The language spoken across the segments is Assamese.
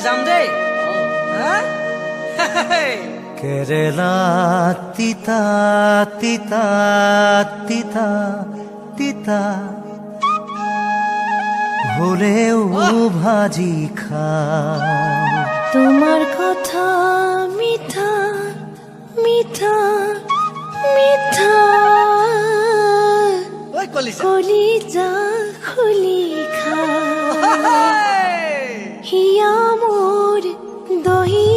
যাম দেই কেৰেলা তিতা তিতা তিতা তিতা হলেও ভাজি খাও তোমার কথা মিঠা মিঠা মিঠা কলিজা খুলি হিয়া মোর দহি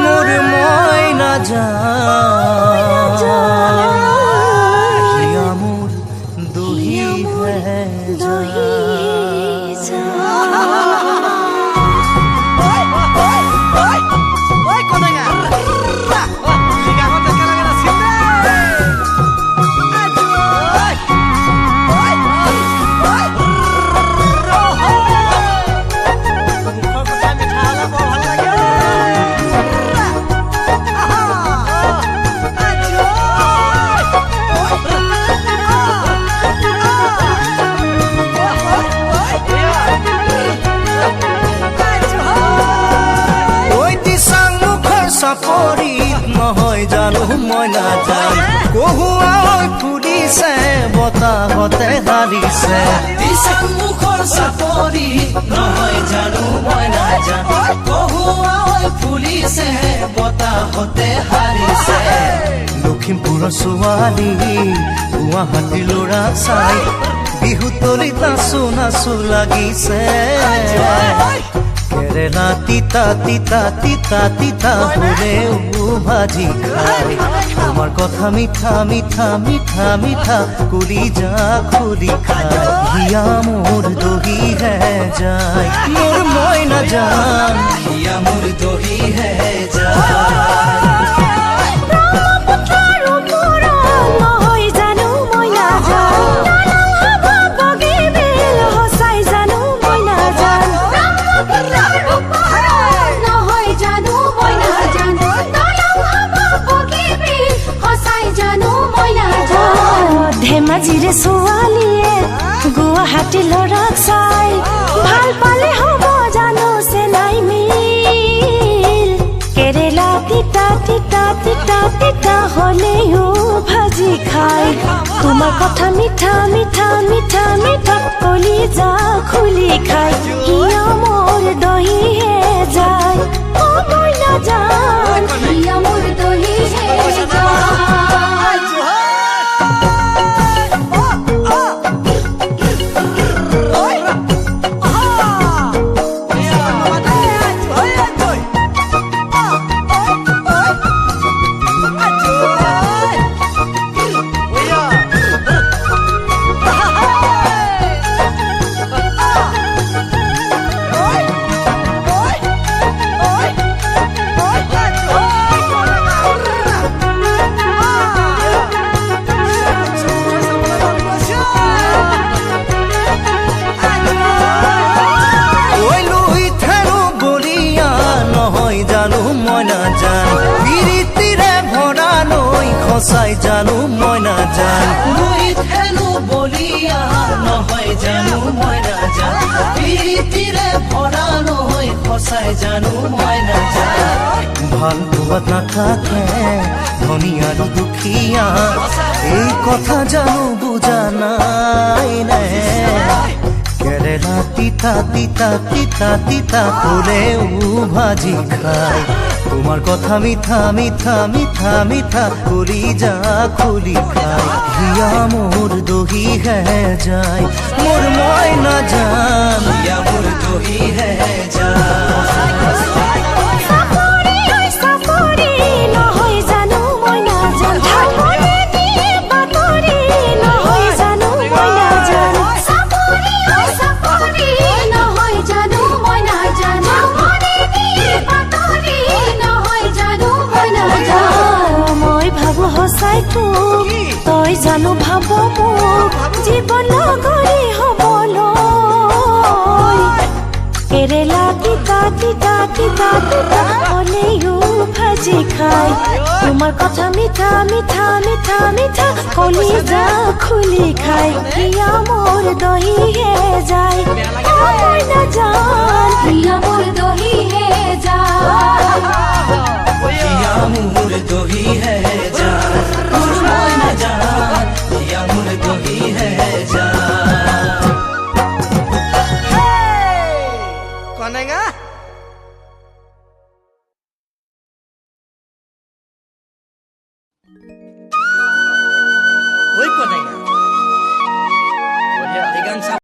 মোর ময়না হিয়া মোর দহি দহি চাপৰিত নহয় জানো মই নাজান কহুৱাই ফুলিছে বতাহতে হাৰিছে মুখৰ চাপৰিত নহয় জানো মই নাজান কহুৱাই ফুলিছে বতাহতে হাৰিছে লখিমপুৰৰ ছোৱালী গুৱাহাটীৰ ল'ৰা চাই বিহু তলিত নাচো নাচো লাগিছে কেৰেলা তিতা তিতা তিতা তিতা হলেও ভাজি খাই তোমাৰ কথা মিঠা মিঠা মিঠা মিঠা কলিজা খুলি খাই হিয়া মোৰ দহি হে যায় মোৰ ময়না জান হিয়া মোৰ দহি হে যায় ধেমাজিৰে ছোৱালীয়ে গুৱাহাটী ল'ৰাক চাই ভাল পালে হ'ব জানো চেনাই মিল কেৰেলা তিতা তিতা তিতা তিতা হলেও ভাজি খাই তোমাৰ কথা মিঠা মিঠা মিঠা মিঠা কলিজা খুলি খাই হিয়া মোৰ দহি হে যায় অ মই নাজান হিয়া মোৰ দহি হে যায় সঁচাই জানো মই নাজান লুইত হেনো বলিয়া নহয় জানো মই নাজান প্ৰীতিৰে ভৰা নহয় সঁচাই জানো মই নাজান ভাল পোৱাত নাথাকে ধনী আৰু দুখীয়া এই কথা জানো বুজা নাই নে কেৰেলা তিতা তিতা তিতা তিতা হলেও ভাজি খাই তোমাৰ কথা মিঠা মিঠা মিঠা মিঠা কলিজা খুলি খাই হিয়া মোৰ দহি হে যায় মোৰ ময়না জান হিয়া মোৰ দহি হে যায় তই জানো ভাব মোক জীৱন গৰি হবলৈ কেৰেলা তিতা তিতা তিতা তিতা হলেও ভাজি খাই তোমার কথা মিঠা মিঠা মিঠা মিঠা কলিজা খুলি খাই হিয়া মোর দহি হে যায় ময়না জান হিয়া মোর দহি হে যায়